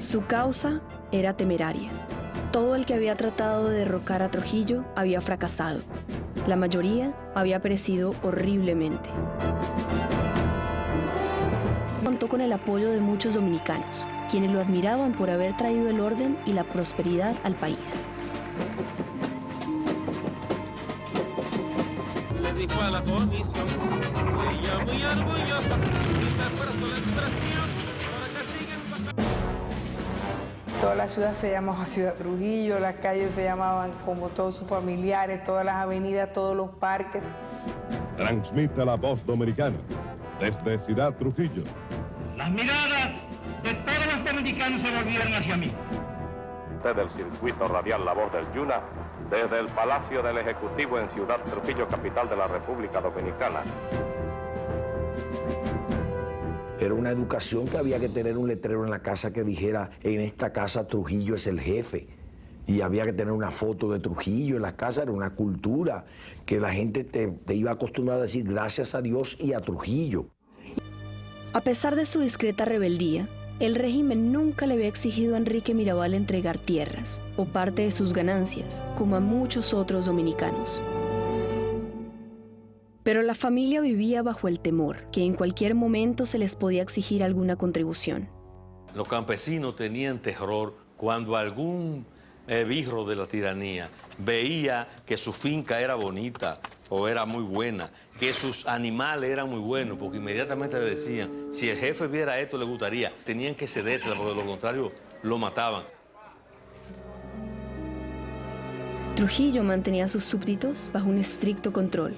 Su causa era temeraria. Todo el que había tratado de derrocar a Trujillo había fracasado. La mayoría había perecido horriblemente. Contó con el apoyo de muchos dominicanos, quienes lo admiraban por haber traído el orden y la prosperidad al país. Le dijo a la comisión, ella muy orgullosa, y se esfuerzo la extracción para que sigan. Toda la ciudad se llamaba Ciudad Trujillo, las calles se llamaban como todos sus familiares, todas las avenidas, todos los parques. Transmite la voz dominicana desde Ciudad Trujillo. Las miradas de todos los dominicanos se volvieron hacia mí. Desde el circuito radial La Voz del Yuna, desde el Palacio del Ejecutivo en Ciudad Trujillo, capital de la República Dominicana. Era una educación que había que tener un letrero en la casa que dijera, en esta casa Trujillo es el jefe. Y había que tener una foto de Trujillo en la casa, era una cultura que la gente te iba acostumbrada a decir gracias a Dios y a Trujillo. A pesar de su discreta rebeldía, el régimen nunca le había exigido a Enrique Mirabal entregar tierras o parte de sus ganancias, como a muchos otros dominicanos. Pero la familia vivía bajo el temor que en cualquier momento se les podía exigir alguna contribución. Los campesinos tenían terror cuando algún birro de la tiranía veía que su finca era bonita o era muy buena, que sus animales eran muy buenos, porque inmediatamente le decían, si el jefe viera esto le gustaría, tenían que cedérsela, porque de lo contrario lo mataban. Trujillo mantenía a sus súbditos bajo un estricto control.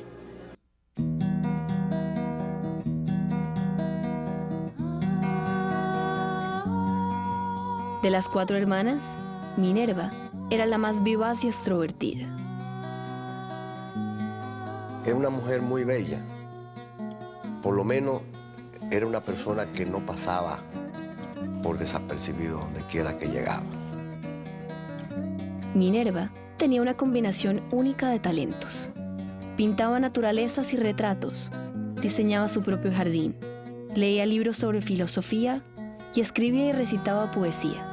De las 4 hermanas, Minerva era la más vivaz y extrovertida. Era una mujer muy bella. Por lo menos era una persona que no pasaba por desapercibido donde quiera que llegaba. Minerva tenía una combinación única de talentos. Pintaba naturalezas y retratos, diseñaba su propio jardín, leía libros sobre filosofía y escribía y recitaba poesía.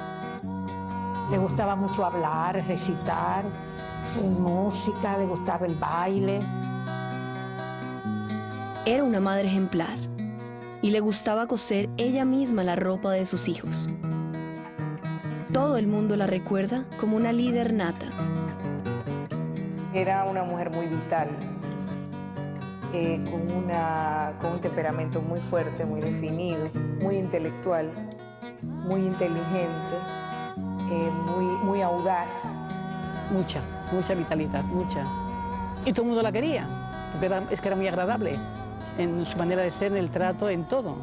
Le gustaba mucho hablar, recitar, música, le gustaba el baile. Era una madre ejemplar y le gustaba coser ella misma la ropa de sus hijos. Todo el mundo la recuerda como una líder nata. Era una mujer muy vital, con un temperamento muy fuerte, muy definido, muy intelectual, muy inteligente, muy audaz. Mucha vitalidad, mucha. Y todo el mundo la quería, porque es que era muy agradable en su manera de ser, en el trato, en todo.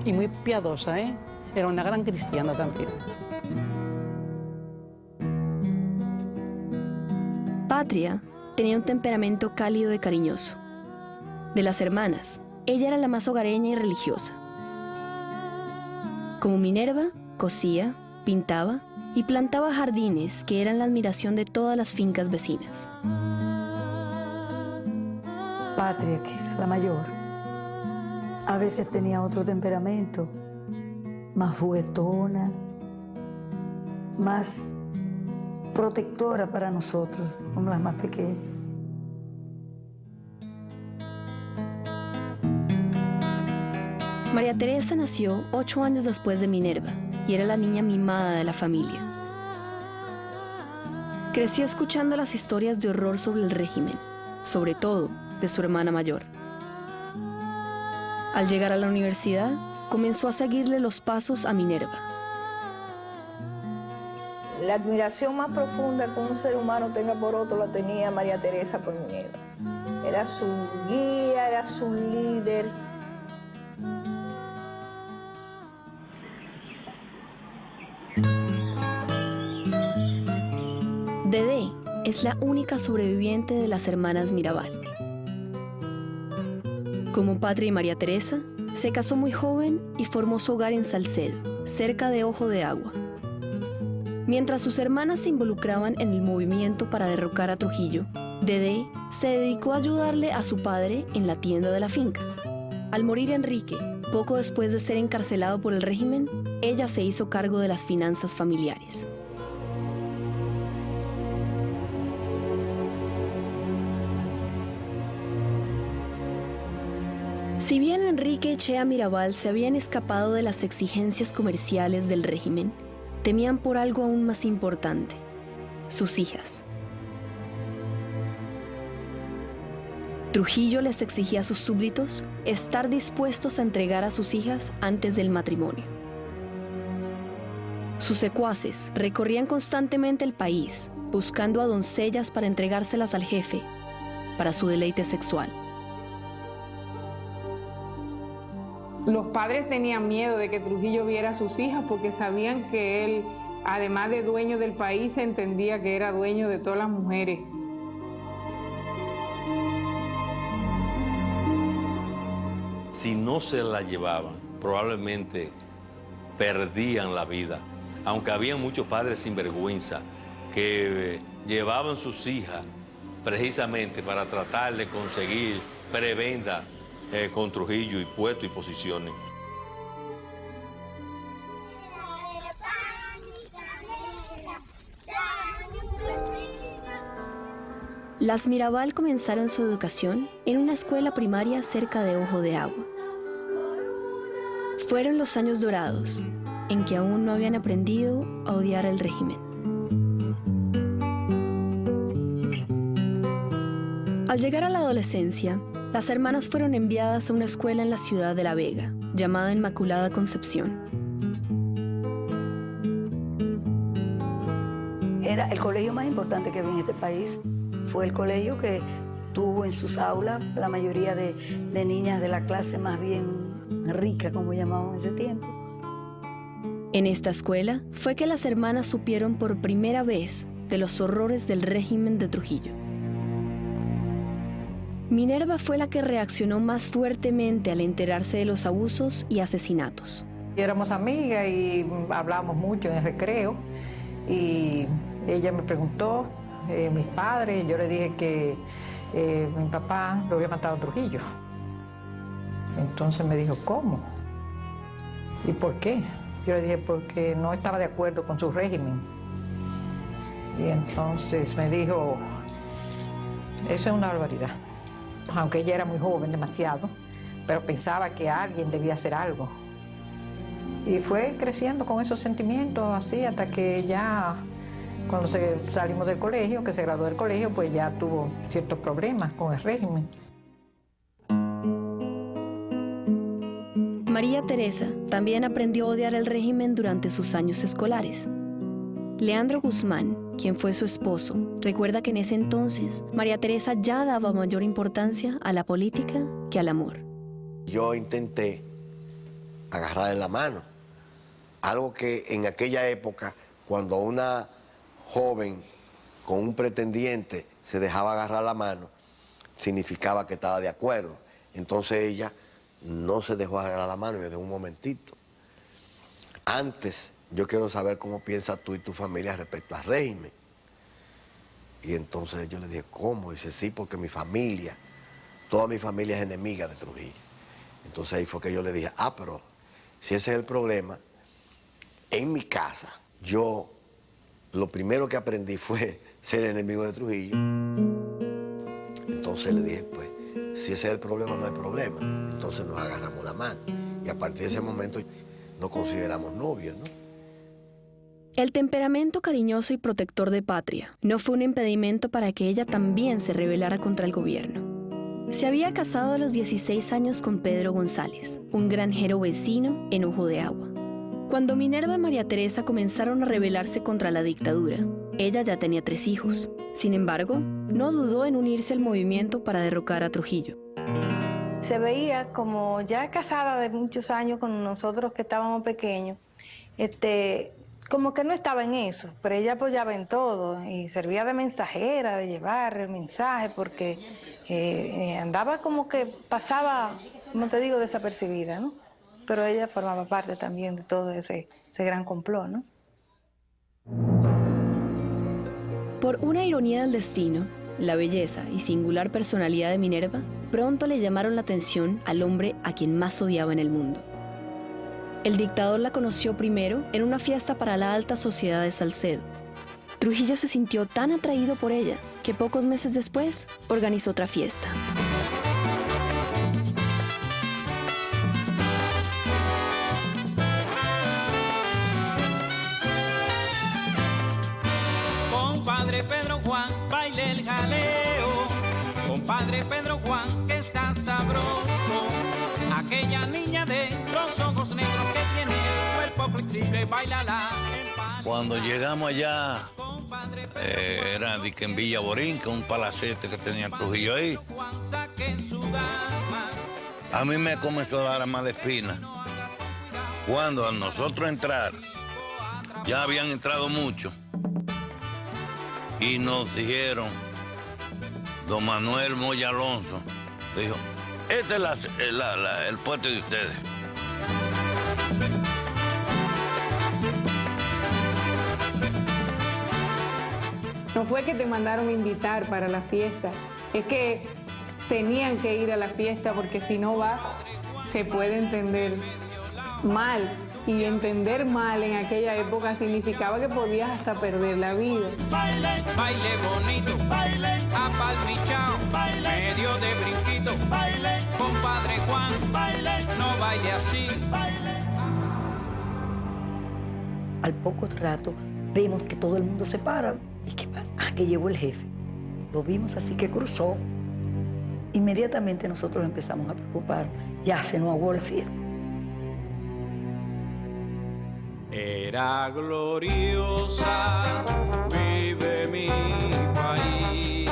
Y muy piadosa, ¿eh? Era una gran cristiana también. Patria tenía un temperamento cálido y cariñoso. De las hermanas, ella era la más hogareña y religiosa. Como Minerva, cosía, pintaba y plantaba jardines que eran la admiración de todas las fincas vecinas. Patria, que era la mayor, a veces tenía otro temperamento, más juguetona, más protectora para nosotros, como las más pequeñas. María Teresa nació 8 años después de Minerva y era la niña mimada de la familia. Creció escuchando las historias de horror sobre el régimen, sobre todo de su hermana mayor. Al llegar a la universidad, comenzó a seguirle los pasos a Minerva. La admiración más profunda que un ser humano tenga por otro la tenía María Teresa por Minerva. Era su guía, era su líder. Dedé es la única sobreviviente de las hermanas Mirabal. Como Patria y María Teresa, se casó muy joven y formó su hogar en Salcedo, cerca de Ojo de Agua. Mientras sus hermanas se involucraban en el movimiento para derrocar a Trujillo, Dedé se dedicó a ayudarle a su padre en la tienda de la finca. Al morir Enrique, Poco después de ser encarcelado por el régimen, ella se hizo cargo de las finanzas familiares. Si bien Enrique y Chea Mirabal se habían escapado de las exigencias comerciales del régimen, temían por algo aún más importante: sus hijas. Trujillo les exigía a sus súbditos estar dispuestos a entregar a sus hijas antes del matrimonio. Sus secuaces recorrían constantemente el país buscando a doncellas para entregárselas al jefe para su deleite sexual. Los padres tenían miedo de que Trujillo viera a sus hijas porque sabían que él, además de dueño del país, entendía que era dueño de todas las mujeres. Si no se la llevaban, probablemente perdían la vida. Aunque había muchos padres sinvergüenza que llevaban sus hijas precisamente para tratar de conseguir prebenda con Trujillo y puestos y posiciones. Las Mirabal comenzaron su educación en una escuela primaria cerca de Ojo de Agua. Fueron los años dorados, en que aún no habían aprendido a odiar al régimen. Al llegar a la adolescencia, las hermanas fueron enviadas a una escuela en la ciudad de La Vega, llamada Inmaculada Concepción. Era el colegio más importante que había en este país. Fue el colegio que tuvo en sus aulas la mayoría de niñas de la clase más bien rica, como llamaban en ese tiempo. En esta escuela fue que las hermanas supieron por primera vez de los horrores del régimen de Trujillo. Minerva fue la que reaccionó más fuertemente al enterarse de los abusos y asesinatos. Éramos amigas y hablábamos mucho en el recreo y ella me preguntó, mis padres, yo le dije que mi papá lo había matado a Trujillo. Entonces me dijo, ¿cómo? ¿Y por qué? Yo le dije, porque no estaba de acuerdo con su régimen. Y entonces me dijo, eso es una barbaridad. Aunque ella era muy joven, demasiado, pero pensaba que alguien debía hacer algo. Y fue creciendo con esos sentimientos así hasta que ya, cuando salimos del colegio, que se graduó del colegio, pues ya tuvo ciertos problemas con el régimen. María Teresa también aprendió a odiar el régimen durante sus años escolares. Leandro Guzmán, quien fue su esposo, recuerda que en ese entonces María Teresa ya daba mayor importancia a la política que al amor. Yo intenté agarrarle la mano, algo que en aquella época, cuando una joven con un pretendiente se dejaba agarrar la mano, significaba que estaba de acuerdo. Entonces ella no se dejó agarrar la mano y me dejó un momentito. Antes, yo quiero saber cómo piensas tú y tu familia respecto al régimen. Y entonces yo le dije, ¿cómo? Dice, sí, porque mi familia, toda mi familia es enemiga de Trujillo. Entonces ahí fue que yo le dije, pero si ese es el problema, en mi casa, yo lo primero que aprendí fue ser enemigo de Trujillo. Entonces le dije, pues, si ese es el problema, no hay problema. Entonces nos agarramos la mano. Y a partir de ese momento nos consideramos novios, ¿no? El temperamento cariñoso y protector de Patria no fue un impedimento para que ella también se rebelara contra el gobierno. Se había casado a los 16 años con Pedro González, un granjero vecino en Ojo de Agua. Cuando Minerva y María Teresa comenzaron a rebelarse contra la dictadura, ella ya tenía 3 hijos. Sin embargo, no dudó en unirse al movimiento para derrocar a Trujillo. Se veía como ya casada de muchos años con nosotros que estábamos pequeños, como que no estaba en eso, pero ella apoyaba en todo y servía de mensajera, de llevar el mensaje, porque andaba como que pasaba, como te digo, desapercibida, ¿no? Pero ella formaba parte también de todo ese gran complot, ¿no? Por una ironía del destino, la belleza y singular personalidad de Minerva pronto le llamaron la atención al hombre a quien más odiaba en el mundo. El dictador la conoció primero en una fiesta para la alta sociedad de Salcedo. Trujillo se sintió tan atraído por ella que pocos meses después organizó otra fiesta. Compadre Pedro Juan, baile el jaleo. Compadre Pedro Juan, que está sabroso. Aquella niña de los ojos negros que tiene el cuerpo flexible, bailala. Cuando llegamos allá, era de que en Villa Borinca, un palacete que tenía Trujillo ahí. A mí me comenzó a dar más de espina. Cuando a nosotros entrar, ya habían entrado muchos. Y nos dijeron, don Manuel Moya Alonso, dijo, este es el puesto de ustedes. No fue que te mandaron invitar para la fiesta, es que tenían que ir a la fiesta porque si no vas se puede entender mal. Y entender mal en aquella época significaba que podías hasta perder la vida. Baile, baile bonito, baile, apalmichao, baile, medio de brinquito, baile, compadre Juan, baile, no baile así, baile. Al poco rato vemos que todo el mundo se para. ¿Y qué pasa? Ah, que llegó el jefe. Lo vimos así que cruzó. Inmediatamente nosotros empezamos a preocupar. Ya se nos aguó la fiesta. Era gloriosa, vive mi país.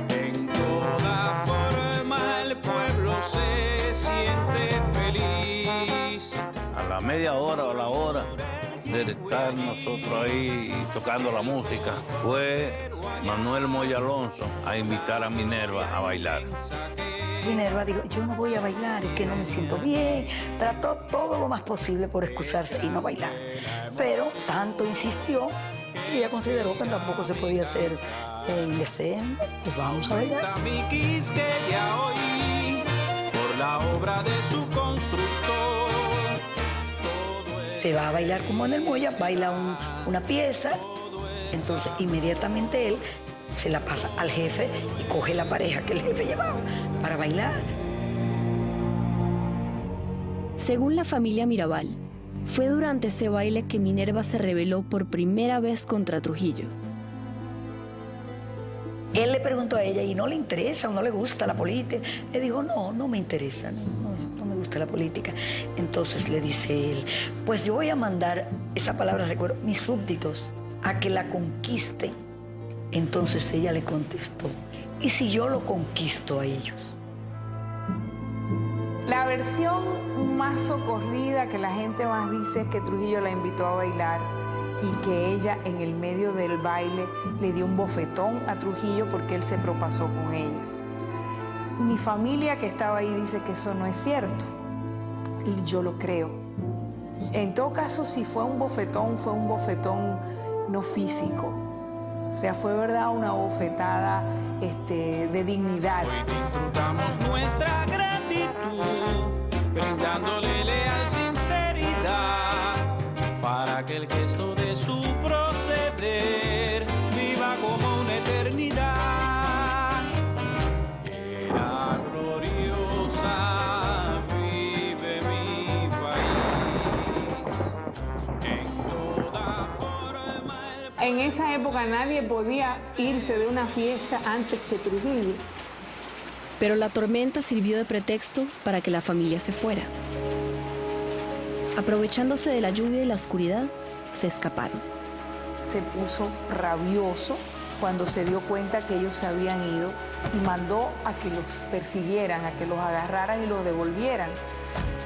En toda forma el pueblo se siente feliz. A la media hora o la hora de estar nosotros ahí tocando la música, fue Manuel Moya Alonso a invitar a Minerva a bailar. Minerva dijo, yo no voy a bailar, es que no me siento bien. Trató todo lo más posible por excusarse y no bailar. Pero tanto insistió y ella consideró que tampoco se podía hacer indecente. Pues vamos a bailar. Mi Quisqueya hoy, por la obra de su constructor. Se va a bailar como en el Moya, baila una pieza. Entonces inmediatamente él se la pasa al jefe y coge la pareja que el jefe llevaba para bailar. Según la familia Mirabal, fue durante ese baile que Minerva se rebeló por primera vez contra Trujillo. Él le preguntó a ella y no le interesa o no le gusta la política. Le dijo, no me interesa, no me gusta la política. Entonces le dice él, pues yo voy a mandar, esa palabra recuerdo, mis súbditos a que la conquisten. Entonces ella le contestó, ¿y si yo lo conquisto a ellos? La versión más socorrida que la gente más dice es que Trujillo la invitó a bailar y que ella en el medio del baile le dio un bofetón a Trujillo porque él se propasó con ella. Mi familia que estaba ahí dice que eso no es cierto y yo lo creo. En todo caso, si fue un bofetón no físico. O sea, fue verdad una bofetada de dignidad. Hoy disfrutamos nuestra gratitud, brindándole leal sinceridad, para que el gesto de su proceder viva como una eternidad. Era gloriosa, vive mi país. En toda forma. En esa época nadie podía irse de una fiesta antes que Trujillo. Pero la tormenta sirvió de pretexto para que la familia se fuera. Aprovechándose de la lluvia y la oscuridad, se escaparon. Se puso rabioso cuando se dio cuenta que ellos se habían ido y mandó a que los persiguieran, a que los agarraran y los devolvieran,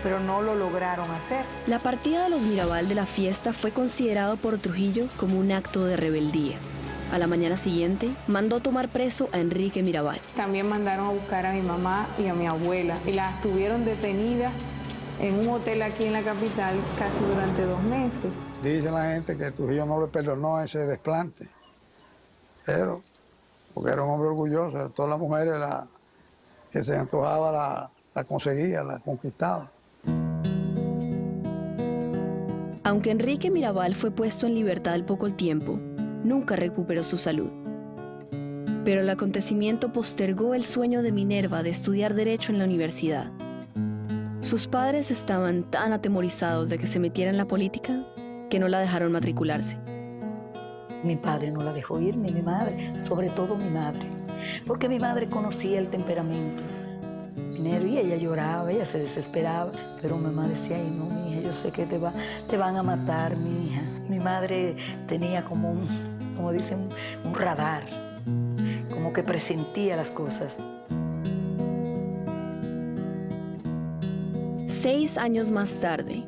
pero no lo lograron hacer. La partida de los Mirabal de la fiesta fue considerado por Trujillo como un acto de rebeldía. A la mañana siguiente, mandó tomar preso a Enrique Mirabal. También mandaron a buscar a mi mamá y a mi abuela y las tuvieron detenidas en un hotel aquí en la capital casi durante 2 meses. Dice la gente que Trujillo no le perdonó ese desplante, pero porque era un hombre orgulloso, todas las mujeres que se antojaba la conseguía, la conquistaba. Aunque Enrique Mirabal fue puesto en libertad al poco tiempo, nunca recuperó su salud. Pero el acontecimiento postergó el sueño de Minerva de estudiar Derecho en la universidad. Sus padres estaban tan atemorizados de que se metiera en la política que no la dejaron matricularse. Mi padre no la dejó ir, ni mi madre, sobre todo mi madre, porque mi madre conocía el temperamento. Minerva, y ella lloraba, ella se desesperaba, pero mamá decía, ay no, mi hija, yo sé que te van a matar, mi hija. Mi madre tenía como dicen, un radar, como que presentía las cosas. 6 años más tarde,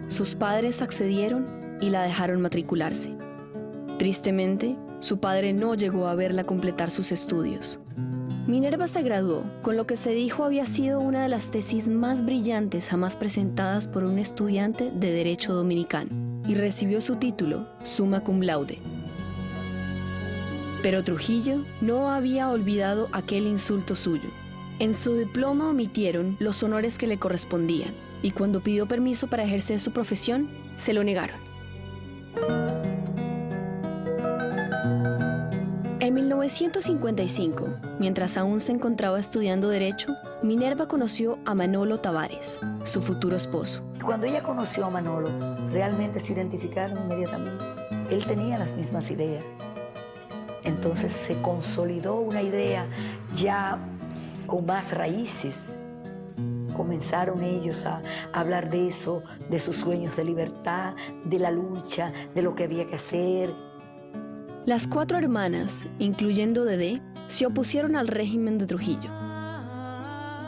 sus padres accedieron y la dejaron matricularse. Tristemente, su padre no llegó a verla completar sus estudios. Minerva se graduó con lo que se dijo había sido una de las tesis más brillantes jamás presentadas por un estudiante de Derecho dominicano y recibió su título summa cum laude. Pero Trujillo no había olvidado aquel insulto suyo. En su diploma omitieron los honores que le correspondían y cuando pidió permiso para ejercer su profesión, se lo negaron. En 1955, mientras aún se encontraba estudiando Derecho, Minerva conoció a Manolo Tavares, su futuro esposo. Cuando ella conoció a Manolo, realmente se identificaron inmediatamente. Él tenía las mismas ideas. Entonces se consolidó una idea ya con más raíces. Comenzaron ellos a hablar de eso, de sus sueños de libertad, de la lucha, de lo que había que hacer. Las 4 hermanas, incluyendo Dedé, se opusieron al régimen de Trujillo.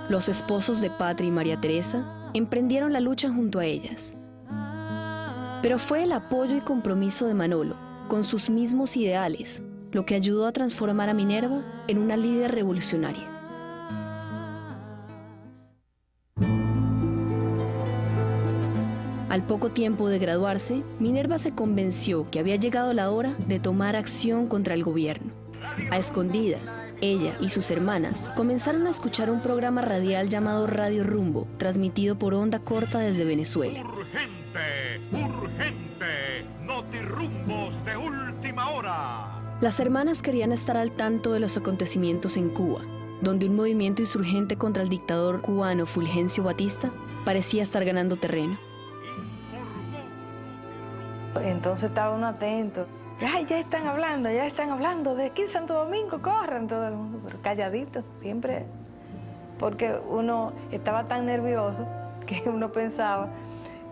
Los esposos de Patria y María Teresa emprendieron la lucha junto a ellas. Pero fue el apoyo y compromiso de Manolo con sus mismos ideales lo que ayudó a transformar a Minerva en una líder revolucionaria. Al poco tiempo de graduarse, Minerva se convenció que había llegado la hora de tomar acción contra el gobierno. A escondidas, ella y sus hermanas comenzaron a escuchar un programa radial llamado Radio Rumbo, transmitido por onda corta desde Venezuela. ¡Urgente! ¡Urgente! ¡Notirumbos de última hora! Las hermanas querían estar al tanto de los acontecimientos en Cuba, donde un movimiento insurgente contra el dictador cubano Fulgencio Batista parecía estar ganando terreno. Entonces estaba uno atento. Ay, ya están hablando de aquí en Santo Domingo, corren todo el mundo, pero calladito, siempre, porque uno estaba tan nervioso que uno pensaba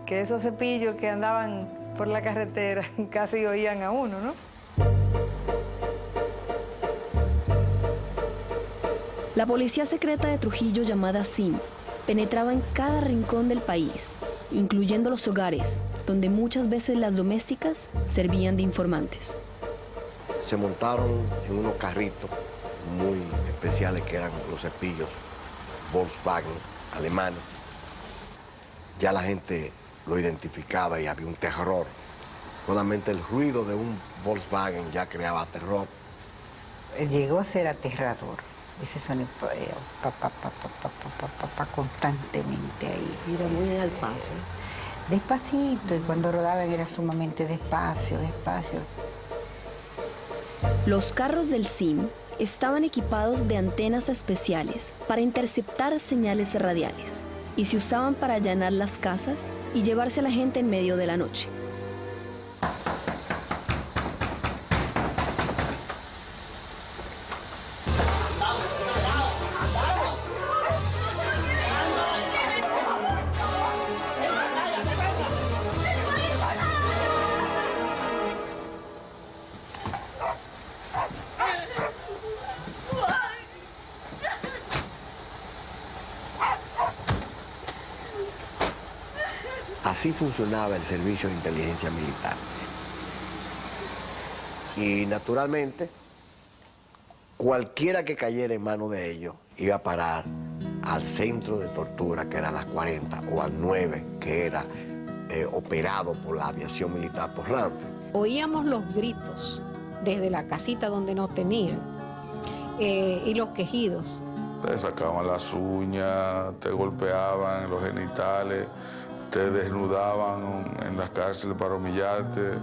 que esos cepillos que andaban por la carretera casi oían a uno, ¿no? La policía secreta de Trujillo, llamada SIM, penetraba en cada rincón del país, incluyendo los hogares, donde muchas veces las domésticas servían de informantes. Se montaron en unos carritos muy especiales que eran los cepillos Volkswagen alemanes. Ya la gente lo identificaba y había un terror. Solamente el ruido de un Volkswagen ya creaba terror. Llegó a ser aterrador. Ese sonido constantemente ahí. Era muy al paso. Despacito, y cuando rodaban era sumamente despacio. Los carros del SIM estaban equipados de antenas especiales para interceptar señales radiales y se usaban para allanar las casas y llevarse a la gente en medio de la noche. Así funcionaba el servicio de inteligencia militar. Y naturalmente, cualquiera que cayera en manos de ellos iba a parar al centro de tortura, que era las 40, o al 9, que era operado por la aviación militar por Ramfel. Oíamos los gritos desde la casita donde nos tenían y los quejidos. Te sacaban las uñas, te golpeaban los genitales, te desnudaban en las cárceles para humillarte.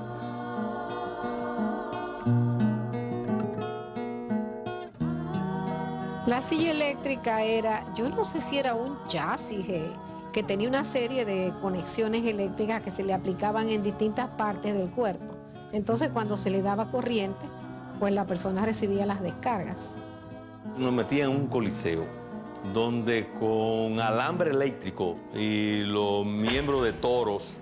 La silla eléctrica era, yo no sé si era un chasis que tenía una serie de conexiones eléctricas que se le aplicaban en distintas partes del cuerpo. Entonces, cuando se le daba corriente, pues la persona recibía las descargas. Nos metían en un coliseo donde con alambre eléctrico y los miembros de toros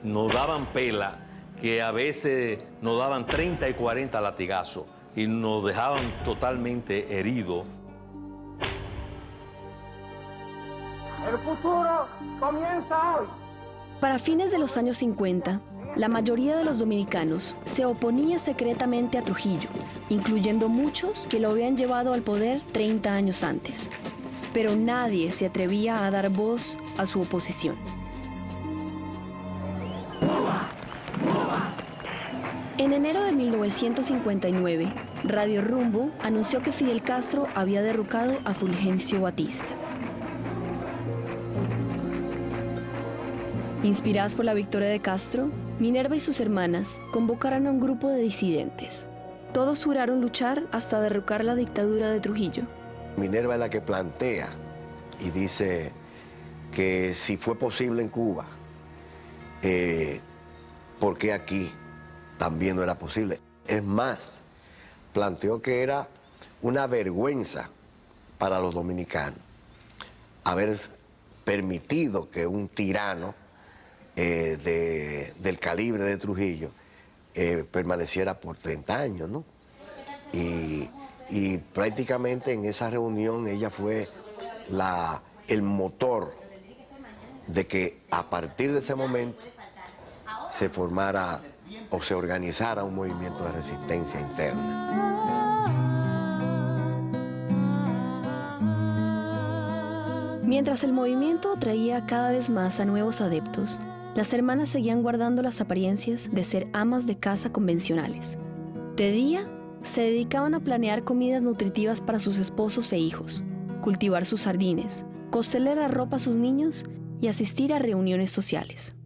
nos daban pela, que a veces nos daban 30 y 40 latigazos y nos dejaban totalmente heridos. El futuro comienza hoy. Para fines de los años 50, la mayoría de los dominicanos se oponía secretamente a Trujillo, incluyendo muchos que lo habían llevado al poder 30 años antes. Pero nadie se atrevía a dar voz a su oposición. En enero de 1959, Radio Rumbo anunció que Fidel Castro había derrocado a Fulgencio Batista. Inspiradas por la victoria de Castro, Minerva y sus hermanas convocaron a un grupo de disidentes. Todos juraron luchar hasta derrocar la dictadura de Trujillo. Minerva es la que plantea y dice que si fue posible en Cuba, ¿por qué aquí también no era posible? Es más, planteó que era una vergüenza para los dominicanos haber permitido que un tirano del calibre de Trujillo permaneciera por 30 años, ¿no? Y prácticamente en esa reunión ella fue el motor de que a partir de ese momento se formara o se organizara un movimiento de resistencia interna. Mientras el movimiento atraía cada vez más a nuevos adeptos, las hermanas seguían guardando las apariencias de ser amas de casa convencionales. De día, se dedicaban a planear comidas nutritivas para sus esposos e hijos, cultivar sus jardines, coserle la ropa a sus niños y asistir a reuniones sociales.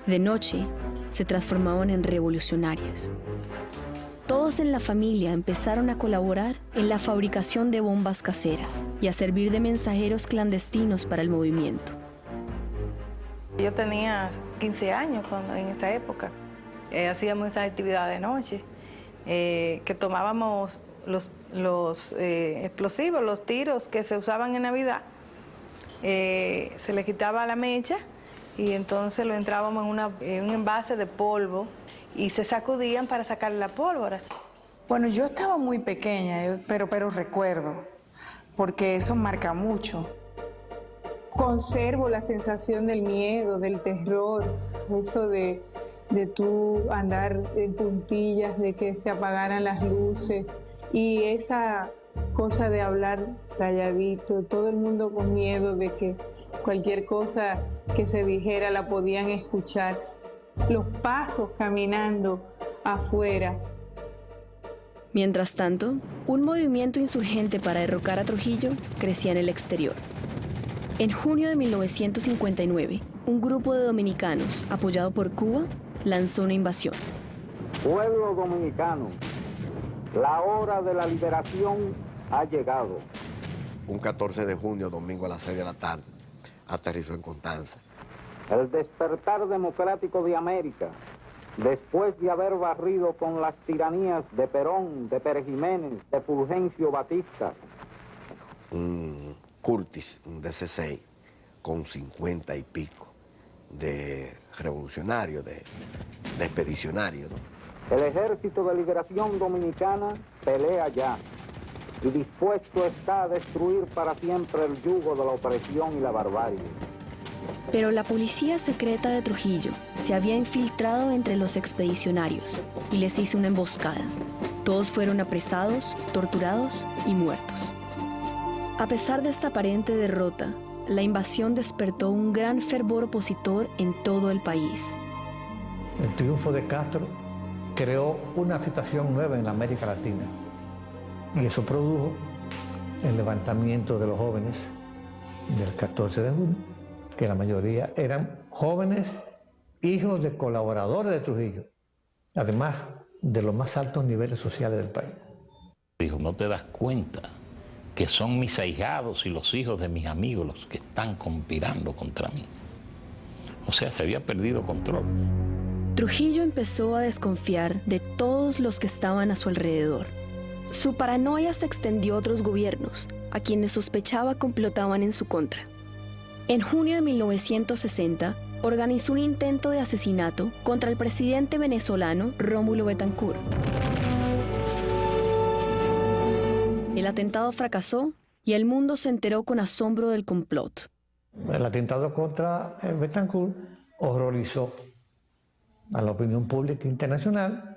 De noche, se transformaban en revolucionarias. Todos en la familia empezaron a colaborar en la fabricación de bombas caseras y a servir de mensajeros clandestinos para el movimiento. Yo tenía 15 años en esa época. Hacíamos esas actividades de noche, que tomábamos los explosivos, los tiros que se usaban en Navidad. Se le quitaba la mecha y entonces lo entrábamos en un envase de polvo y se sacudían para sacarle la pólvora. Bueno, yo estaba muy pequeña, pero recuerdo, porque eso marca mucho. Conservo la sensación del miedo, del terror, eso de tú andar en puntillas, de que se apagaran las luces y esa cosa de hablar calladito, todo el mundo con miedo de que cualquier cosa que se dijera la podían escuchar. Los pasos caminando afuera. Mientras tanto, un movimiento insurgente para derrocar a Trujillo crecía en el exterior. En junio de 1959, un grupo de dominicanos, apoyado por Cuba, lanzó una invasión. Pueblo dominicano, la hora de la liberación ha llegado. Un 14 de junio, domingo a las 6 de la tarde, aterrizó en Constanza. El despertar democrático de América, después de haber barrido con las tiranías de Perón, de Pérez Jiménez, de Fulgencio Batista. Un Curtis, un DC-6, con 50 y pico de revolucionarios, de expedicionarios, ¿no? El Ejército de Liberación Dominicana pelea ya y dispuesto está a destruir para siempre el yugo de la opresión y la barbarie. Pero la policía secreta de Trujillo se había infiltrado entre los expedicionarios y les hizo una emboscada. Todos fueron apresados, torturados y muertos. A pesar de esta aparente derrota, la invasión despertó un gran fervor opositor en todo el país. El triunfo de Castro creó una situación nueva en la América Latina y eso produjo el levantamiento de los jóvenes del 14 de junio, que la mayoría eran jóvenes, hijos de colaboradores de Trujillo, además de los más altos niveles sociales del país. Dijo, ¿no te das cuenta que son mis ahijados y los hijos de mis amigos los que están conspirando contra mí? O sea, se había perdido control. Trujillo empezó a desconfiar de todos los que estaban a su alrededor. Su paranoia se extendió a otros gobiernos, a quienes sospechaba complotaban en su contra. En junio de 1960, organizó un intento de asesinato contra el presidente venezolano Rómulo Betancourt. El atentado fracasó y el mundo se enteró con asombro del complot. El atentado contra Betancourt horrorizó a la opinión pública internacional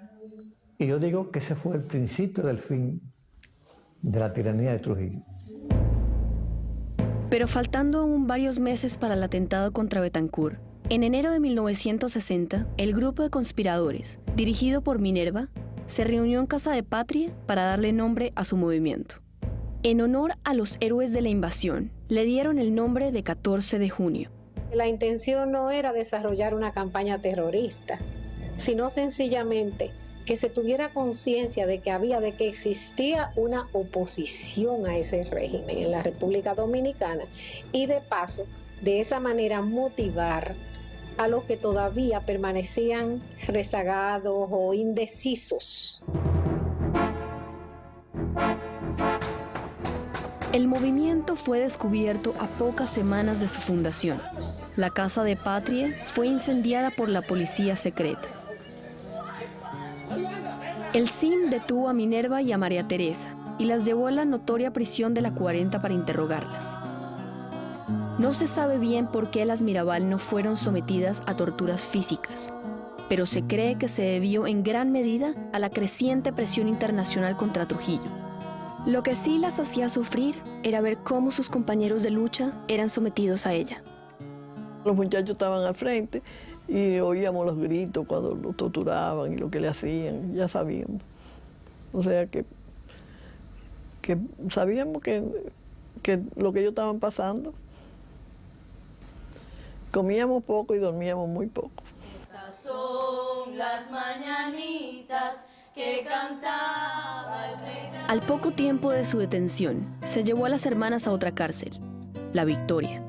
y yo digo que ese fue el principio del fin de la tiranía de Trujillo. Pero faltando aún varios meses para el atentado contra Betancourt, en enero de 1960, el grupo de conspiradores, dirigido por Minerva, se reunió en Casa de Patria para darle nombre a su movimiento. En honor a los héroes de la invasión, le dieron el nombre de 14 de junio. La intención no era desarrollar una campaña terrorista, sino sencillamente que se tuviera conciencia de que existía una oposición a ese régimen en la República Dominicana y de paso, de esa manera motivar a los que todavía permanecían rezagados o indecisos. El movimiento fue descubierto a pocas semanas de su fundación. La Casa de Patria fue incendiada por la policía secreta. El CIM detuvo a Minerva y a María Teresa y las llevó a la notoria prisión de la 40 para interrogarlas. No se sabe bien por qué las Mirabal no fueron sometidas a torturas físicas, pero se cree que se debió en gran medida a la creciente presión internacional contra Trujillo. Lo que sí las hacía sufrir era ver cómo sus compañeros de lucha eran sometidos a ella. Los muchachos estaban al frente y oíamos los gritos cuando lo torturaban y lo que le hacían, ya sabíamos. O sea que sabíamos que lo que ellos estaban pasando. Comíamos poco y dormíamos muy poco. Estas son las mañanitas que cantaba el rey. Al poco tiempo de su detención, se llevó a las hermanas a otra cárcel, La Victoria.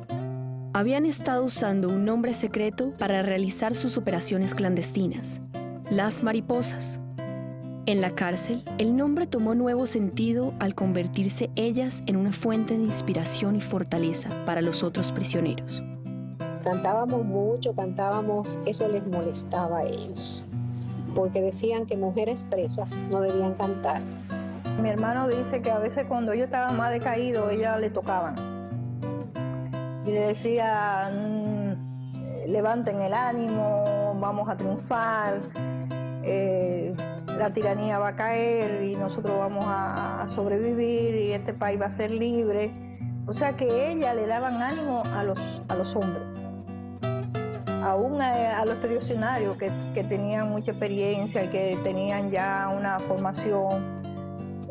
Habían estado usando un nombre secreto para realizar sus operaciones clandestinas, Las Mariposas. En la cárcel, el nombre tomó nuevo sentido al convertirse ellas en una fuente de inspiración y fortaleza para los otros prisioneros. Cantábamos mucho, eso les molestaba a ellos, porque decían que mujeres presas no debían cantar. Mi hermano dice que a veces cuando ellos estaban más decaídos, ellas le tocaban. Y le decían, levanten el ánimo, vamos a triunfar, la tiranía va a caer y nosotros vamos a sobrevivir y este país va a ser libre. O sea que ellas le daban ánimo a los hombres. Aún a los expedicionarios que tenían mucha experiencia y que tenían ya una formación,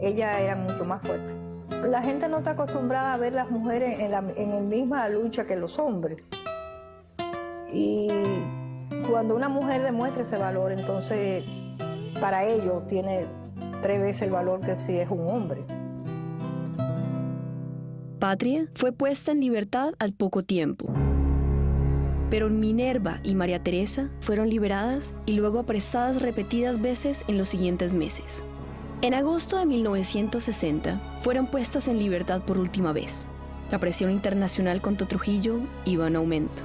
ellas eran mucho más fuertes. La gente no está acostumbrada a ver las mujeres en la misma lucha que los hombres. Y cuando una mujer demuestra ese valor, entonces para ellos tiene 3 veces el valor que si es un hombre. Patria fue puesta en libertad al poco tiempo. Pero Minerva y María Teresa fueron liberadas y luego apresadas repetidas veces en los siguientes meses. En agosto de 1960 fueron puestas en libertad por última vez. La presión internacional contra Trujillo iba en aumento.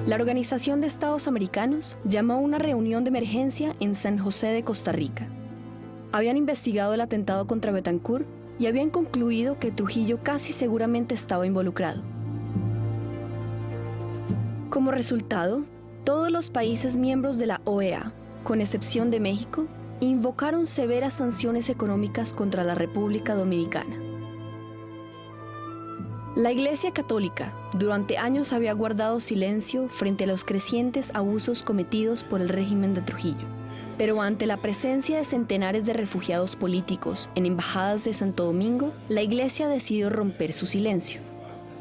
La Organización de Estados Americanos llamó a una reunión de emergencia en San José de Costa Rica. Habían investigado el atentado contra Betancourt y habían concluido que Trujillo casi seguramente estaba involucrado. Como resultado, todos los países miembros de la OEA, con excepción de México, invocaron severas sanciones económicas contra la República Dominicana. La Iglesia Católica durante años había guardado silencio frente a los crecientes abusos cometidos por el régimen de Trujillo, Pero ante la presencia de centenares de refugiados políticos en embajadas de Santo Domingo, la Iglesia decidió romper su silencio.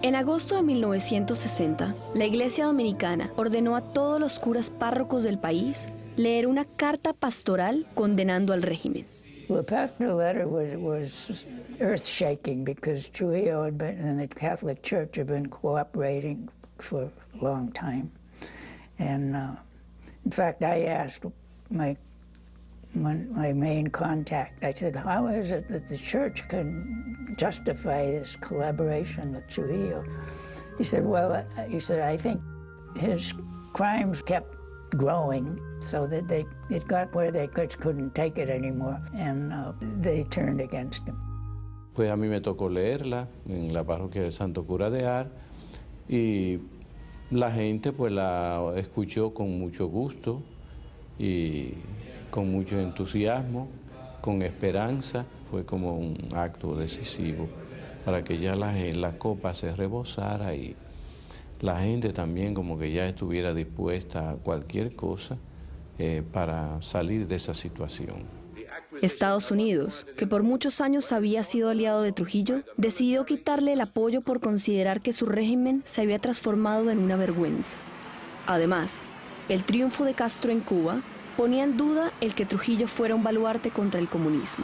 En agosto de 1960, la Iglesia Dominicana ordenó a todos los curas párrocos del país leer una carta pastoral condenando al régimen. The pastoral letter was earth-shaking because Trujillo had been, and the Catholic Church had been cooperating for a long time. And in fact, I asked my main contact, I said, how is it that the church can justify this collaboration with Trujillo? He said, well, I think his crimes kept growing so that it got where they couldn't take it anymore, and they turned against him. Pues a mí me tocó leerla en la parroquia del Santo Cura de Ar, y la gente pues la escuchó con mucho gusto y con mucho entusiasmo, con esperanza. Fue como un acto decisivo para que ya la copa se rebosara y la gente también como que ya estuviera dispuesta a cualquier cosa para salir de esa situación. Estados Unidos, que por muchos años había sido aliado de Trujillo, decidió quitarle el apoyo por considerar que su régimen se había transformado en una vergüenza. Además, el triunfo de Castro en Cuba ponía en duda el que Trujillo fuera un baluarte contra el comunismo.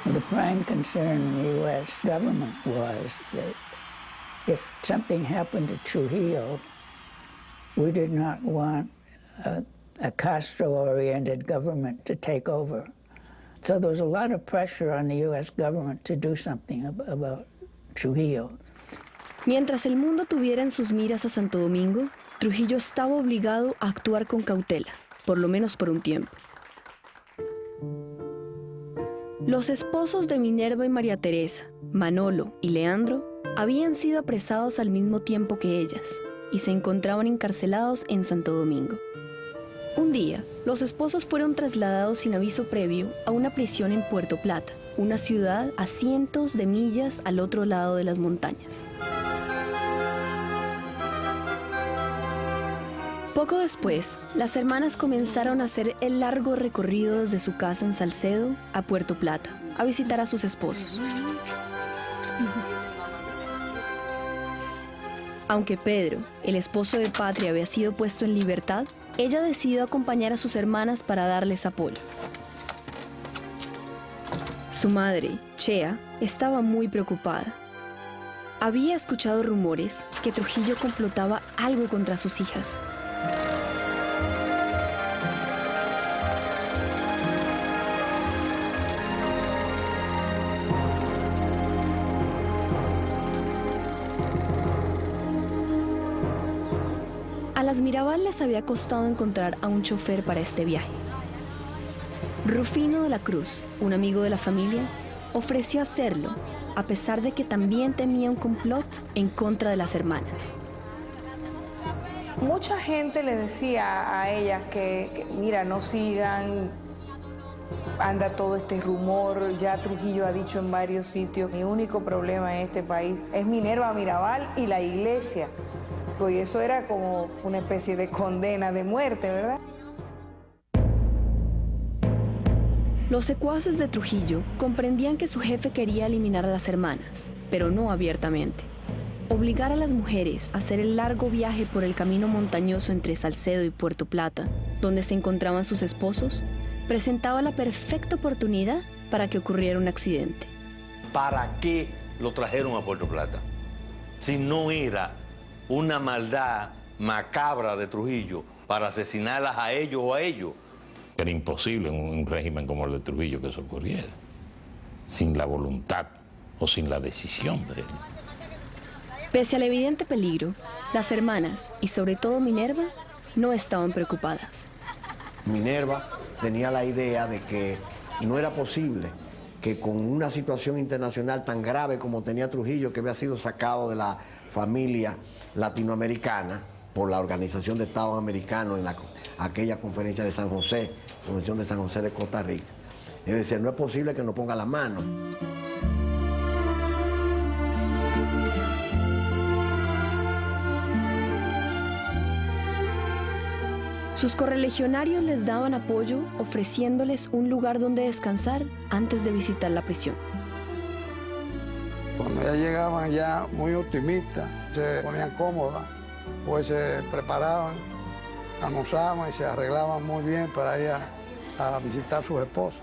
The prime concern in the U.S. government was that if something happened to Trujillo, we did not want a Castro-oriented government to take over. So there was a lot of pressure on the U.S. government to do something about Trujillo. Mientras el mundo tuviera en sus miras a Santo Domingo, Trujillo estaba obligado a actuar con cautela, por lo menos por un tiempo. Los esposos de Minerva y María Teresa, Manolo y Leandro, habían sido apresados al mismo tiempo que ellas y se encontraban encarcelados en Santo Domingo. Un día, los esposos fueron trasladados sin aviso previo a una prisión en Puerto Plata, una ciudad a cientos de millas al otro lado de las montañas. Poco después, las hermanas comenzaron a hacer el largo recorrido desde su casa en Salcedo a Puerto Plata, a visitar a sus esposos. Aunque Pedro, el esposo de Patria, había sido puesto en libertad, ella decidió acompañar a sus hermanas para darles apoyo. Su madre, Chea, estaba muy preocupada. Había escuchado rumores que Trujillo complotaba algo contra sus hijas. A las Mirabal les había costado encontrar a un chofer para este viaje. Rufino de la Cruz, un amigo de la familia, ofreció hacerlo, a pesar de que también temía un complot en contra de las hermanas. Mucha gente le decía a ellas que mira, no sigan, anda todo este rumor, ya Trujillo ha dicho en varios sitios, mi único problema en este país es Minerva Mirabal y la iglesia. Y eso era como una especie de condena de muerte, ¿verdad? Los secuaces de Trujillo comprendían que su jefe quería eliminar a las hermanas, pero no abiertamente. Obligar a las mujeres a hacer el largo viaje por el camino montañoso entre Salcedo y Puerto Plata, donde se encontraban sus esposos, presentaba la perfecta oportunidad para que ocurriera un accidente. ¿Para qué lo trajeron a Puerto Plata? Si no era una maldad macabra de Trujillo para asesinarlas a ellos o a ellos. Era imposible en un régimen como el de Trujillo que eso ocurriera, sin la voluntad o sin la decisión de él. Pese al evidente peligro, las hermanas, y sobre todo Minerva, no estaban preocupadas. Minerva tenía la idea de que no era posible que con una situación internacional tan grave como tenía Trujillo, que había sido sacado de la familia latinoamericana por la Organización de Estados Americanos en aquella conferencia de San José, Convención de San José de Costa Rica. Es decir, no es posible que nos ponga la mano. Sus correligionarios les daban apoyo ofreciéndoles un lugar donde descansar antes de visitar la prisión. Cuando ya llegaban ya muy optimistas, se ponían cómodas, pues se preparaban, almorzaban y se arreglaban muy bien para ir a visitar a sus esposas.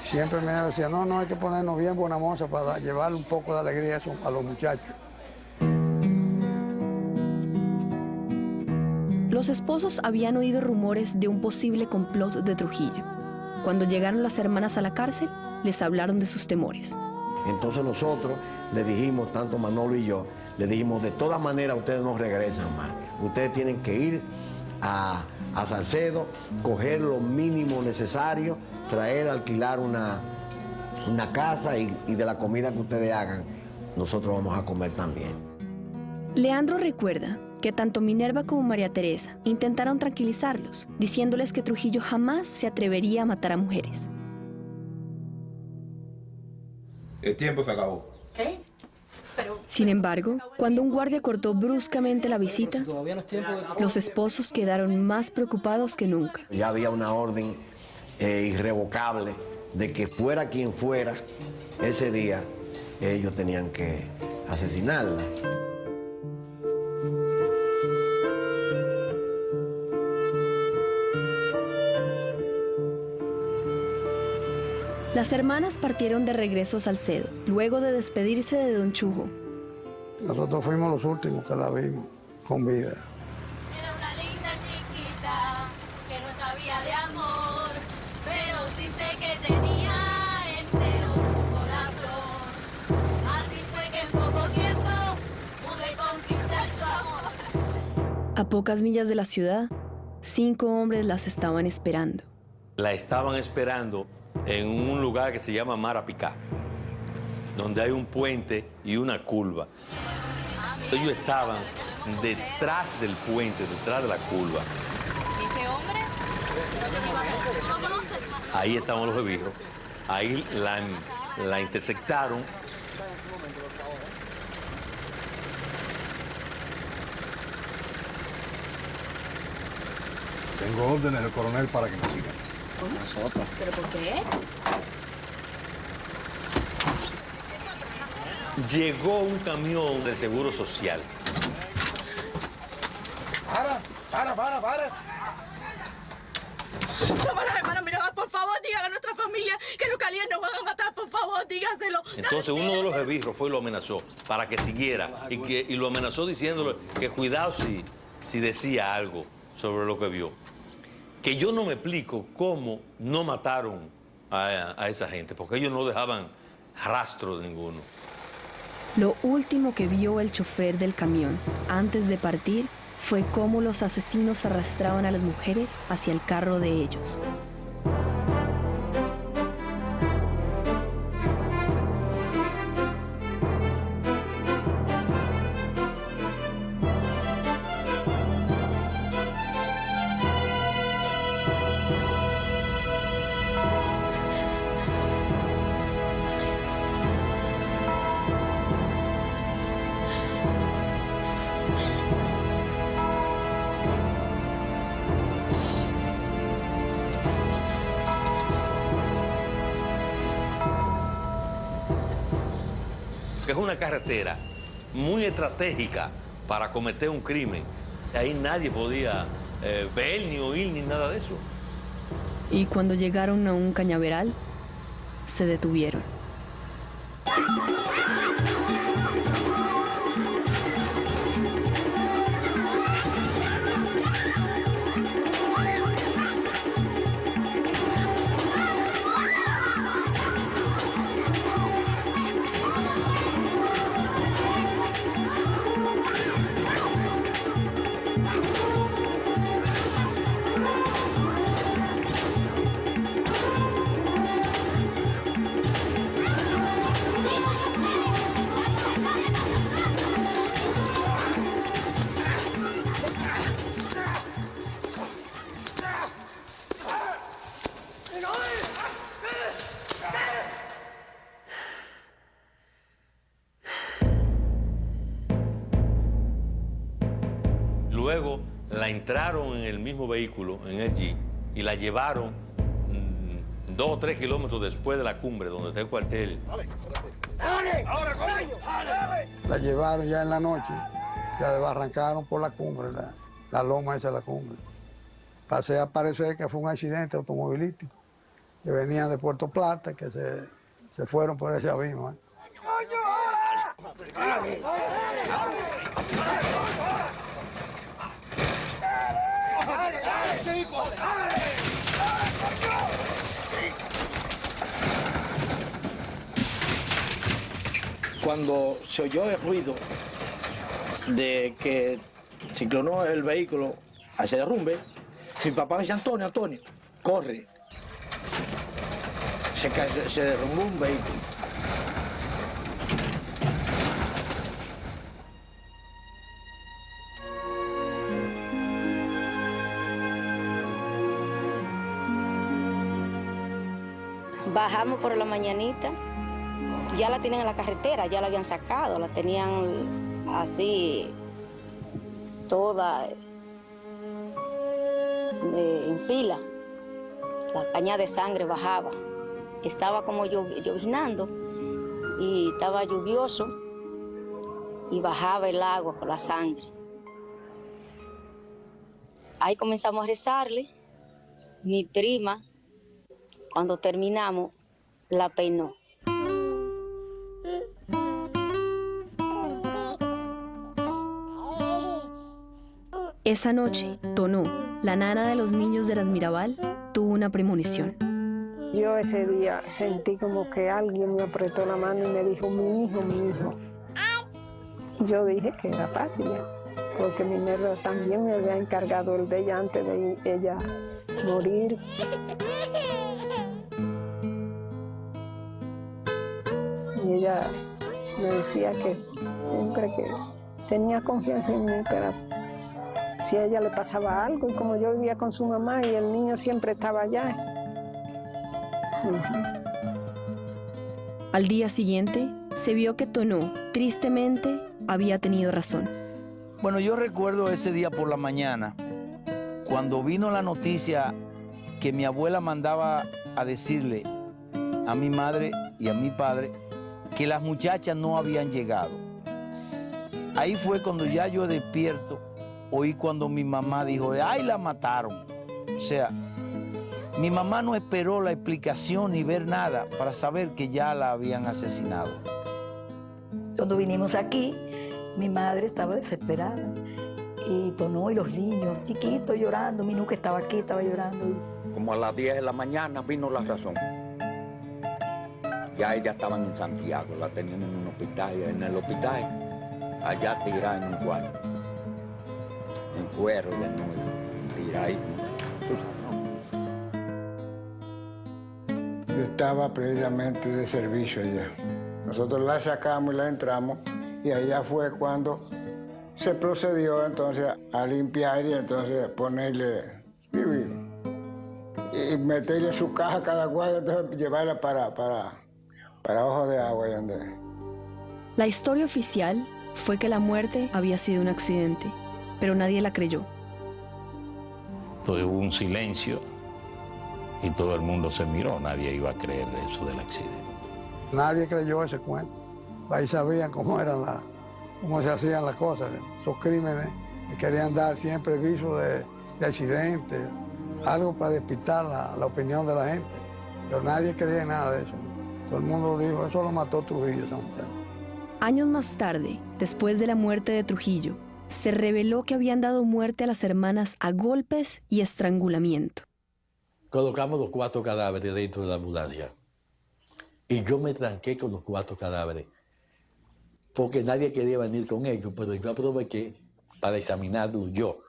Siempre me decían, no, hay que ponernos bien buena moza para llevarle un poco de alegría a los muchachos. Los esposos habían oído rumores de un posible complot de Trujillo. Cuando llegaron las hermanas a la cárcel, les hablaron de sus temores. Entonces nosotros le dijimos, tanto Manolo y yo, le dijimos, de todas maneras ustedes no regresan más. Ustedes tienen que ir a Salcedo, coger lo mínimo necesario, traer, alquilar una casa y de la comida que ustedes hagan, nosotros vamos a comer también. Leandro recuerda que tanto Minerva como María Teresa intentaron tranquilizarlos, diciéndoles que Trujillo jamás se atrevería a matar a mujeres. El tiempo se acabó. ¿Qué? Sin embargo, cuando un guardia cortó bruscamente la visita, los esposos quedaron más preocupados que nunca. Ya había una orden irrevocable de que fuera quien fuera, ese día ellos tenían que asesinarla. Las hermanas partieron de regreso a Salcedo, luego de despedirse de don Chujo. Nosotros fuimos los últimos que la vimos con vida. Era una linda chiquita que no sabía de amor, pero sí sé que tenía entero su corazón. Así fue que en poco tiempo pude conquistar su amor. A pocas millas de la ciudad, 5 hombres las estaban esperando. La estaban esperando en un lugar que se llama Marapicá, donde hay un puente y una curva. Entonces ellos estaban detrás del puente, detrás de la curva. ¿Y este hombre? ¿No conoce? Ahí estaban los esbirros. Ahí la intersectaron. Tengo órdenes del coronel para que me sigan. ¿Cómo? ¿Pero por qué? Llegó un camión del Seguro Social. Para. Somos las hermanas Mirabal, por favor, digan a nuestra familia que los Calíes nos van a matar, por favor, dígaselo. Entonces uno de los esbirros fue y lo amenazó para que siguiera y lo amenazó diciéndole que cuidado si decía algo sobre lo que vio. Que yo no me explico cómo no mataron a esa gente, porque ellos no dejaban rastro de ninguno. Lo último que vio el chofer del camión antes de partir fue cómo los asesinos arrastraban a las mujeres hacia el carro de ellos. Que es una carretera muy estratégica para cometer un crimen. Ahí nadie podía ver ni oír ni nada de eso. Y cuando llegaron a un cañaveral, se detuvieron. Luego la entraron en el mismo vehículo, en el Jeep, y la llevaron 2 o 3 kilómetros después de la cumbre, donde está el cuartel. La llevaron ya en la noche, la arrancaron por la cumbre, la loma esa de la cumbre. Pasé a parecer que fue un accidente automovilístico, que venían de Puerto Plata, que se fueron por ese abismo. Cuando se oyó el ruido de que se inclinó el vehículo hacia el derrumbe, mi papá me dice, Antonio, corre. Se derrumbó un vehículo. Bajamos por la mañanita, ya la tenían en la carretera, ya la habían sacado, la tenían así, toda en fila. La caña de sangre bajaba. Estaba como lloviznando y estaba lluvioso y bajaba el agua con la sangre. Ahí comenzamos a rezarle. Mi prima, cuando terminamos, la peinó. Esa noche, Tonó, la nana de los niños de las Mirabal, tuvo una premonición. Yo ese día sentí como que alguien me apretó la mano y me dijo, mi hijo, mi hijo. Yo dije que era Patria, porque mi nervio también me había encargado el de ella antes de ella morir. Y ella me decía que siempre que tenía confianza en mí, pero si a ella le pasaba algo, y como yo vivía con su mamá y el niño siempre estaba allá. Al día siguiente, se vio que Tonó, tristemente, había tenido razón. Bueno, yo recuerdo ese día por la mañana, cuando vino la noticia que mi abuela mandaba a decirle a mi madre y a mi padre que las muchachas no habían llegado. Ahí fue cuando ya yo despierto, oí cuando mi mamá dijo, ¡ay, la mataron! O sea, mi mamá no esperó la explicación ni ver nada para saber que ya la habían asesinado. Cuando vinimos aquí, mi madre estaba desesperada. Y Tonó y los niños chiquitos llorando. Mi nuca estaba aquí, estaba llorando. Como a las 10 de la mañana vino la razón. Ya ellas estaban en Santiago, la tenían en un hospital. En el hospital, allá tirada en un cuarto. En cuero de nuevo, tiradísimo. Yo estaba previamente de servicio allá. Nosotros la sacamos y la entramos y allá fue cuando se procedió entonces a limpiar y entonces ponerle y meterle su caja a cada cual, entonces llevarla para Ojo de Agua. La historia oficial fue que la muerte había sido un accidente, pero nadie la creyó. Entonces hubo un silencio y todo el mundo se miró, nadie iba a creer eso del accidente. Nadie creyó ese cuento. Ahí sabían cómo se hacían las cosas. Esos crímenes que querían dar siempre viso de accidentes, algo para despistar la opinión de la gente. Pero nadie creía en nada de eso. Todo el mundo dijo, eso lo mató Trujillo. Años más tarde, después de la muerte de Trujillo, se reveló que habían dado muerte a las hermanas a golpes y estrangulamiento. Colocamos los 4 cadáveres dentro de la ambulancia. Y yo me tranqué con los 4 cadáveres. Porque nadie quería venir con ellos, pero yo aproveché para examinarlos yo.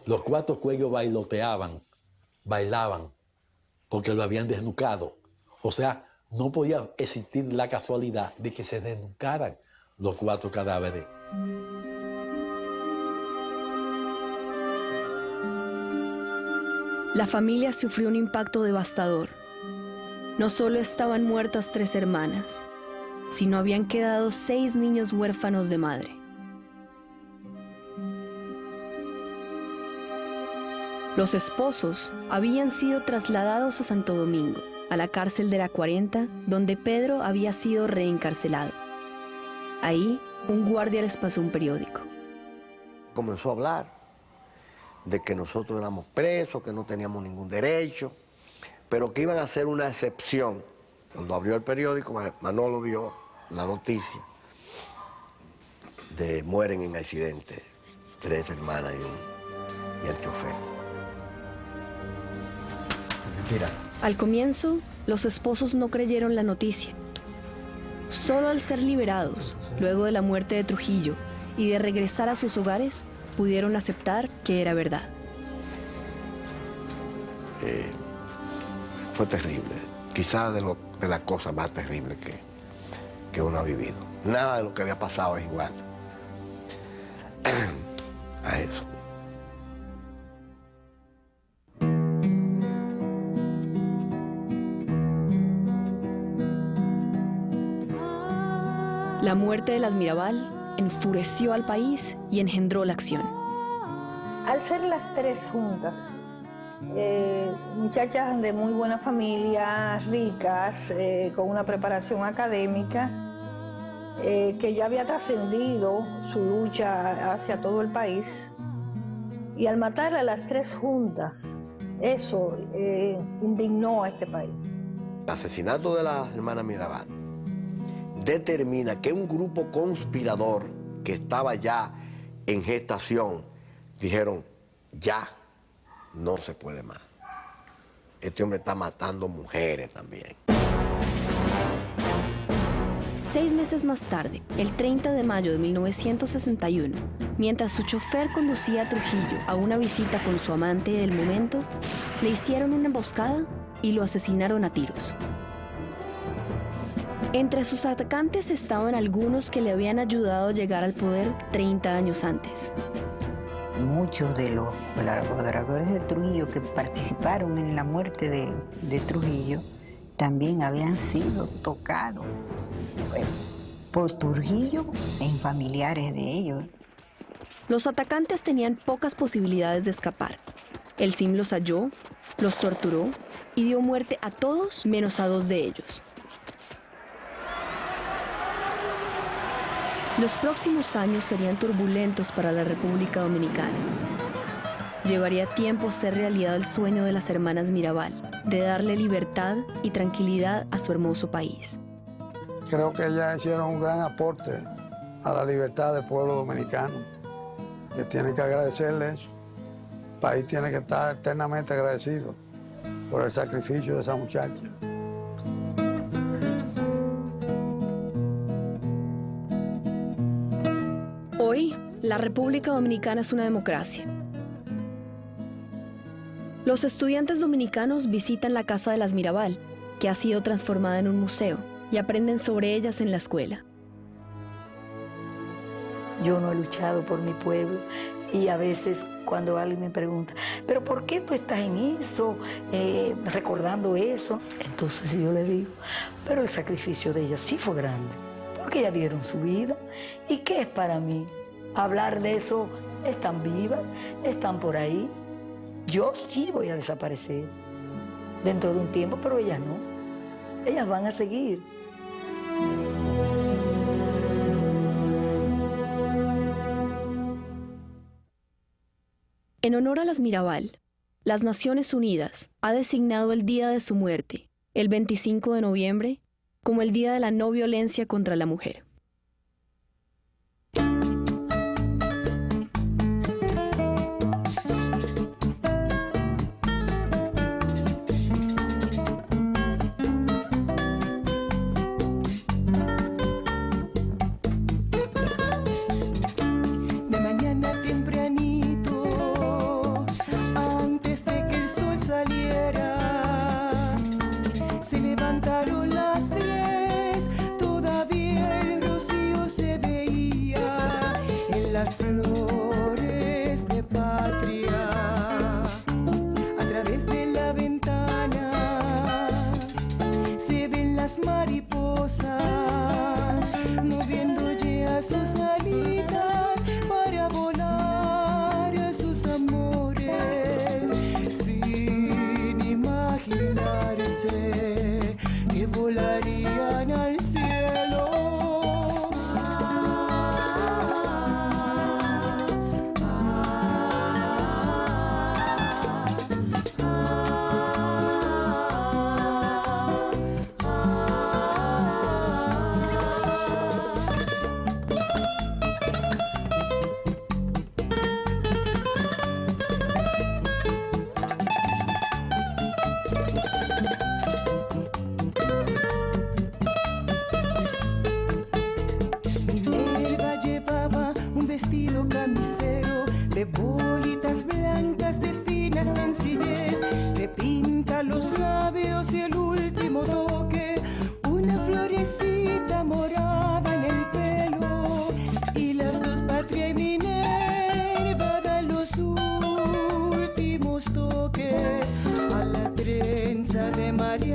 Los 4 cuellos bailaban, porque lo habían desnucado. O sea, no podía existir la casualidad de que se desnucaran los 4 cadáveres. La familia sufrió un impacto devastador. No solo estaban muertas 3 hermanas, sino habían quedado 6 niños huérfanos de madre. Los esposos habían sido trasladados a Santo Domingo, a la cárcel de la 40, donde Pedro había sido reencarcelado. Ahí, un guardia les pasó un periódico. Comenzó a hablar de que nosotros éramos presos, que no teníamos ningún derecho, pero que iban a hacer una excepción. Cuando abrió el periódico, Manolo vio la noticia de mueren en accidente 3 hermanas y el chofer. Mira. Al comienzo, los esposos no creyeron la noticia. Solo al ser liberados, luego de la muerte de Trujillo y de regresar a sus hogares, pudieron aceptar que era verdad. Fue terrible, quizás de las cosas más terribles que uno ha vivido. Nada de lo que había pasado es igual a eso. La muerte de las Mirabal enfureció al país y engendró la acción. Al ser las 3 juntas, muchachas de muy buena familia, ricas, con una preparación académica, que ya había trascendido su lucha hacia todo el país, y al matar a las 3 juntas, eso indignó a este país. El asesinato de la hermana Mirabal determina que un grupo conspirador que estaba ya en gestación dijeron, ya no se puede más. Este hombre está matando mujeres también. 6 meses más tarde, el 30 de mayo de 1961, mientras su chofer conducía a Trujillo a una visita con su amante del momento, le hicieron una emboscada y lo asesinaron a tiros. Entre sus atacantes estaban algunos que le habían ayudado a llegar al poder 30 años antes. Muchos de los colaboradores de Trujillo que participaron en la muerte de Trujillo también habían sido tocados por Trujillo en familiares de ellos. Los atacantes tenían pocas posibilidades de escapar. El SIM los halló, los torturó y dio muerte a todos menos a 2 de ellos. Los próximos años serían turbulentos para la República Dominicana. Llevaría tiempo hacer realidad el sueño de las hermanas Mirabal, de darle libertad y tranquilidad a su hermoso país. Creo que ellas hicieron un gran aporte a la libertad del pueblo dominicano, que tienen que agradecerle eso. El país tiene que estar eternamente agradecido por el sacrificio de esa muchacha. Hoy, la República Dominicana es una democracia. Los estudiantes dominicanos visitan la Casa de las Mirabal, que ha sido transformada en un museo, y aprenden sobre ellas en la escuela. Yo no he luchado por mi pueblo y a veces cuando alguien me pregunta, ¿pero por qué tú estás en eso, recordando eso? Entonces yo le digo, pero el sacrificio de ellas sí fue grande, porque ellas dieron su vida. ¿Y qué es para mí? Hablar de eso, están vivas, están por ahí. Yo sí voy a desaparecer dentro de un tiempo, pero ellas no. Ellas van a seguir. En honor a las Mirabal, las Naciones Unidas ha designado el día de su muerte, el 25 de noviembre, como el Día de la No Violencia contra la Mujer.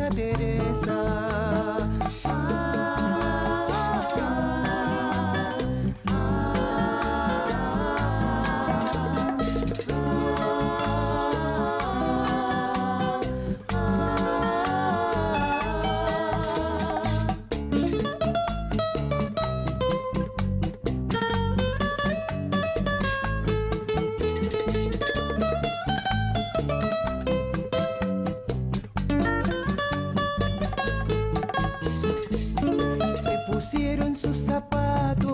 María Teresa. Pusieron sus zapatos.